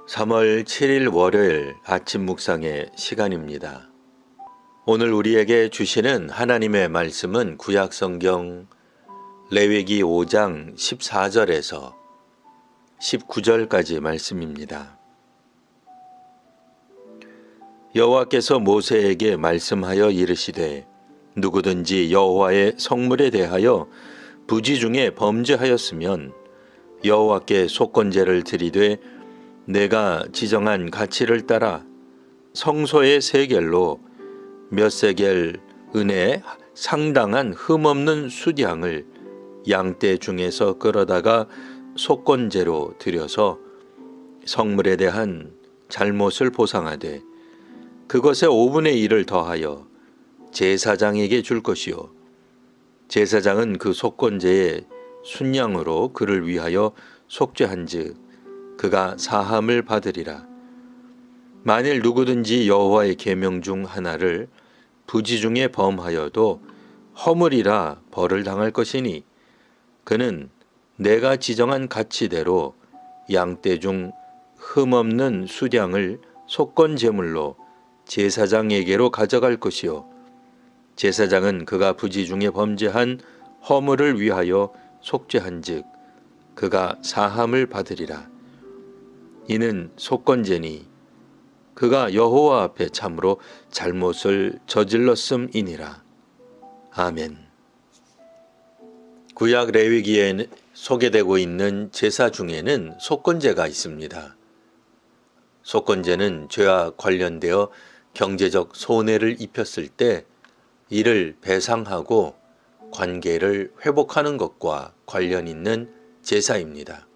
3월 7일 월요일 아침 묵상의 시간입니다. 오늘 우리에게 주시는 하나님의 말씀은 구약성경 레위기 5장 14절에서 19절까지 말씀입니다. 여호와께서 모세에게 말씀하여 이르시되 누구든지 여호와의 성물에 대하여 부지 중에 범죄하였으면 여호와께 속건제를 드리되 내가 지정한 가치를 따라 성소의 세겔로 몇 세겔 은에 상당한 흠없는 수량을 양떼 중에서 끌어다가 속건제로 드려서 성물에 대한 잘못을 보상하되 그것의 5분의 1을 더하여 제사장에게 줄 것이요 제사장은 그 속건제의 순양으로 그를 위하여 속죄한즉 그가 사함을 받으리라. 만일 누구든지 여호와의 계명 중 하나를 부지 중에 범하여도 허물이라 벌을 당할 것이니 그는 내가 지정한 가치대로 양떼 중 흠없는 수량을 속건 제물로 제사장에게로 가져갈 것이요 제사장은 그가 부지 중에 범죄한 허물을 위하여 속죄한즉 그가 사함을 받으리라. 이는 속건제니 그가 여호와 앞에 참으로 잘못을 저질렀음이니라. 아멘. 구약 레위기에 소개되고 있는 제사 중에는 속건제가 있습니다. 속건제는 죄와 관련되어 경제적 손해를 입혔을 때 이를 배상하고 관계를 회복하는 것과 관련 있는 제사입니다.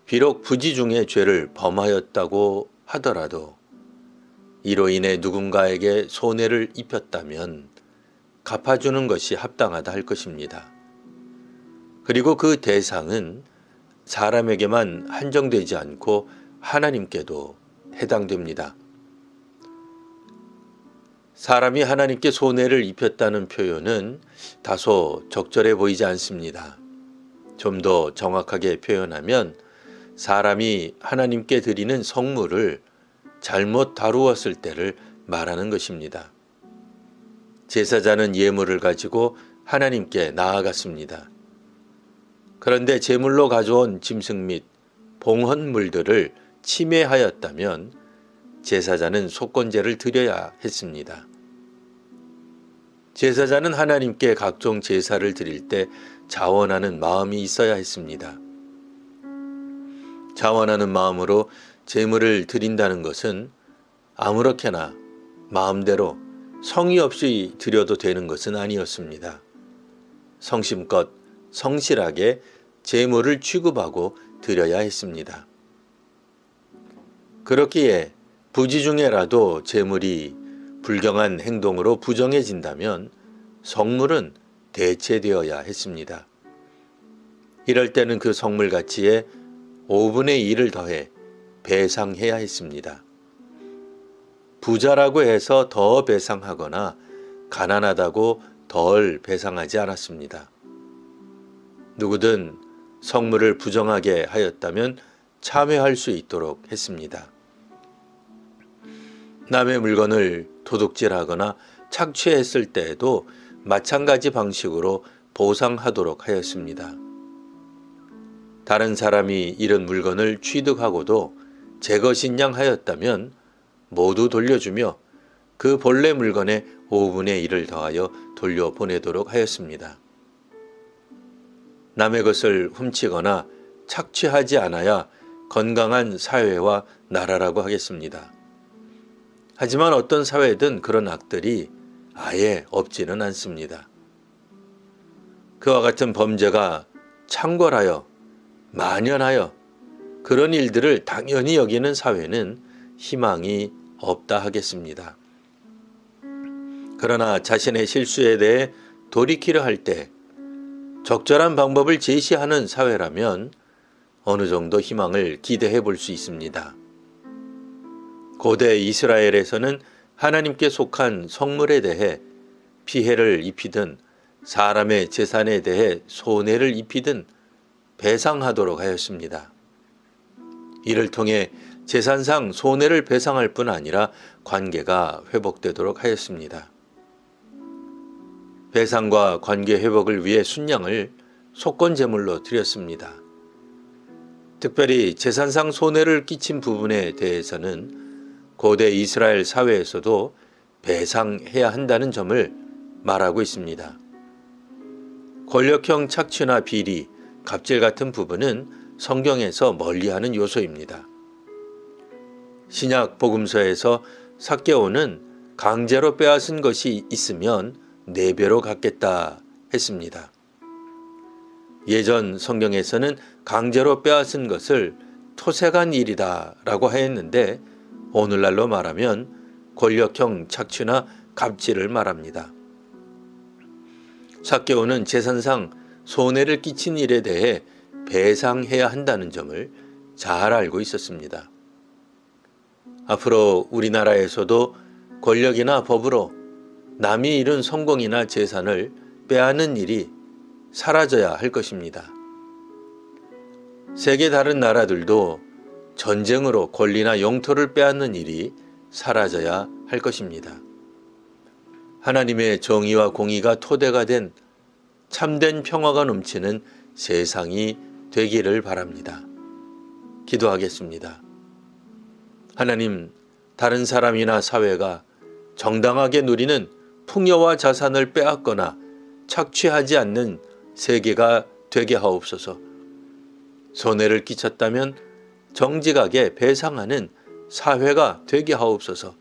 비록 부지 중에 죄를 범하였다고 하더라도 이로 인해 누군가에게 손해를 입혔다면 갚아주는 것이 합당하다 할 것입니다. 그리고 그 대상은 사람에게만 한정되지 않고 하나님께도 해당됩니다. 사람이 하나님께 손해를 입혔다는 표현은 다소 적절해 보이지 않습니다. 좀 더 정확하게 표현하면 사람이 하나님께 드리는 성물을 잘못 다루었을 때를 말하는 것입니다. 제사자는 예물을 가지고 하나님께 나아갔습니다. 그런데 제물로 가져온 짐승 및 봉헌물들을 침해하였다면 제사자는 속건제를 드려야 했습니다. 제사자는 하나님께 각종 제사를 드릴 때 자원하는 마음이 있어야 했습니다. 자원하는 마음으로 제물을 드린다는 것은 아무렇게나 마음대로 성의 없이 드려도 되는 것은 아니었습니다. 성심껏 성실하게 제물을 취급하고 드려야 했습니다. 그렇기에 부지 중에라도 제물이 불경한 행동으로 부정해진다면 성물은 대체되어야 했습니다. 이럴 때는 그 성물 가치에 5분의 1을 더해 배상해야 했습니다. 부자라고 해서 더 배상하거나 가난하다고 덜 배상하지 않았습니다. 누구든 성물을 부정하게 하였다면 참회할 수 있도록 했습니다. 남의 물건을 도둑질하거나 착취했을 때에도 마찬가지 방식으로 보상하도록 하였습니다. 다른 사람이 이런 물건을 취득하고도 제 것인 양 하였다면 모두 돌려주며 그 본래 물건의 5분의 1을 더하여 돌려보내도록 하였습니다. 남의 것을 훔치거나 착취하지 않아야 건강한 사회와 나라라고 하겠습니다. 하지만 어떤 사회든 그런 악들이 아예 없지는 않습니다. 그와 같은 범죄가 창궐하여 만연하여 그런 일들을 당연히 여기는 사회는 희망이 없다 하겠습니다. 그러나 자신의 실수에 대해 돌이키려 할 때 적절한 방법을 제시하는 사회라면 어느 정도 희망을 기대해 볼 수 있습니다. 고대 이스라엘에서는 하나님께 속한 성물에 대해 피해를 입히든 사람의 재산에 대해 손해를 입히든 배상하도록 하였습니다. 이를 통해 재산상 손해를 배상할 뿐 아니라 관계가 회복되도록 하였습니다. 배상과 관계 회복을 위해 순양을 속건제물로 드렸습니다. 특별히 재산상 손해를 끼친 부분에 대해서는 고대 이스라엘 사회에서도 배상해야 한다는 점을 말하고 있습니다. 권력형 착취나 비리, 갑질 같은 부분은 성경에서 멀리하는 요소입니다. 신약 복음서에서 삭개오는 강제로 빼앗은 것이 있으면 4배로 갚겠다 했습니다. 예전 성경에서는 강제로 빼앗은 것을 토색한 일이다 라고 하였는데 오늘날로 말하면 권력형 착취나 갑질을 말합니다. 삭개오는 재산상 손해를 끼친 일에 대해 배상해야 한다는 점을 잘 알고 있었습니다. 앞으로 우리나라에서도 권력이나 법으로 남이 이룬 성공이나 재산을 빼앗는 일이 사라져야 할 것입니다. 세계 다른 나라들도 전쟁으로 권리나 영토를 빼앗는 일이 사라져야 할 것입니다. 하나님의 정의와 공의가 토대가 된 참된 평화가 넘치는 세상이 되기를 바랍니다. 기도하겠습니다. 하나님, 다른 사람이나 사회가 정당하게 누리는 풍요와 자산을 빼앗거나 착취하지 않는 세계가 되게 하옵소서. 손해를 끼쳤다면 정직하게 배상하는 사회가 되게 하옵소서.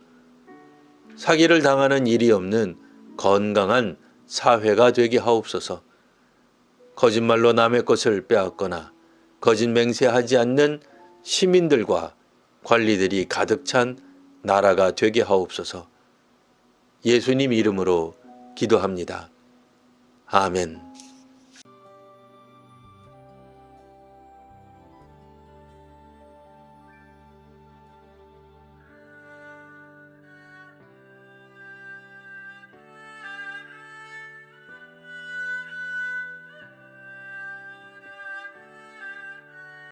사기를 당하는 일이 없는 건강한 사회가 되게 하옵소서. 거짓말로 남의 것을 빼앗거나 거짓 맹세하지 않는 시민들과 관리들이 가득 찬 나라가 되게 하옵소서. 예수님 이름으로 기도합니다. 아멘.